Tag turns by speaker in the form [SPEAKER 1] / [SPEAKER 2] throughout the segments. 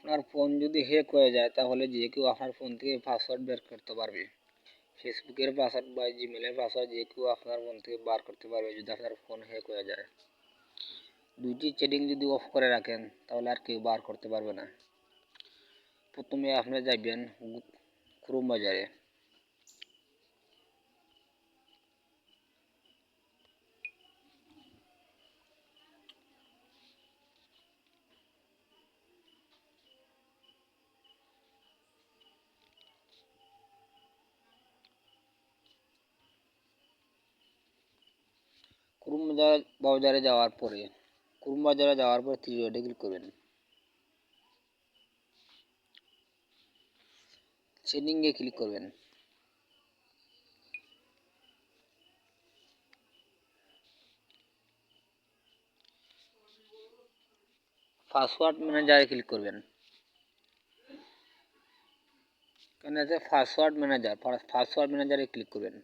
[SPEAKER 1] আপনার ফোন যদি হ্যাক হয়ে যায় তাহলে যে কেউ আপনার ফোন থেকে পাসওয়ার্ড বের করতে পারবে। ফেসবুকের পাসওয়ার্ড বা জিমেলের পাসওয়ার্ড যে কেউ আপনার ফোন থেকে বার করতে পারবে যদি আপনার ফোন হ্যাক হয়ে যায়। দুইটি সেটিং যদি অফ করে রাখেন তাহলে আর কেউ বার করতে পারবে না। প্রথমে আপনি যাবেন ক্রোম বাজারে। ক্রোম বাজারে যাওয়ার পরে থ্রি ডটে ক্লিক করবেন। সেটিংয়ে ক্লিক করবেন। পাসওয়ার্ড ম্যানেজারে ক্লিক করবেন। এখানে আছে পাসওয়ার্ড ম্যানেজারে ক্লিক করবেন।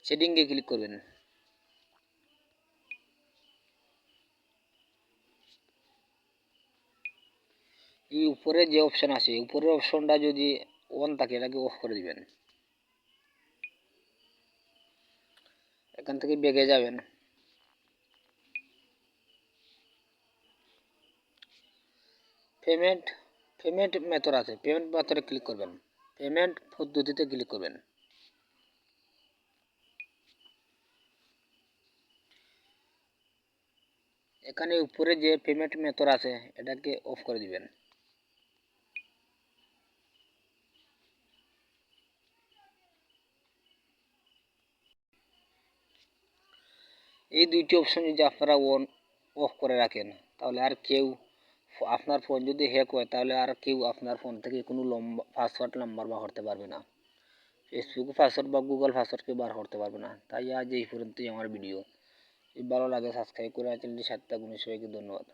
[SPEAKER 1] সেটিংয়ে ক্লিক করবেন। এই উপরে যে অপশন আছে উপরের অপশনটা যদি অন থাকে এটাকে অফ করে দিবেন। এখান থেকে ব্যাগে যাবেন। পেমেন্ট পেমেন্ট মেথড আছে, পেমেন্ট মেথডে ক্লিক করবেন। পেমেন্ট পদ্ধতিতে ক্লিক করবেন। এখানে উপরে যে পেমেন্ট মেথড আছে এটাকে অফ করে দিবেন। এই দুইটি অপশন যদি আপনারা অন অফ করে রাখেন তাহলে আর কেউ আপনার ফোন যদি হ্যাক হয় তাহলে আর কেউ আপনার ফোন থেকে কোনো পাসওয়ার্ড নাম্বার বার করতে পারবে না। ফেসবুক পাসওয়ার্ড বা গুগল পাসওয়ার্ডকে বার করতে পারবে না। তাই আজ এই পর্যন্তই আমার ভিডিও। যদি ভালো লাগে সাবস্ক্রাইব করে চ্যানেলটির সাথে থাকুন। সবাইকে ধন্যবাদ।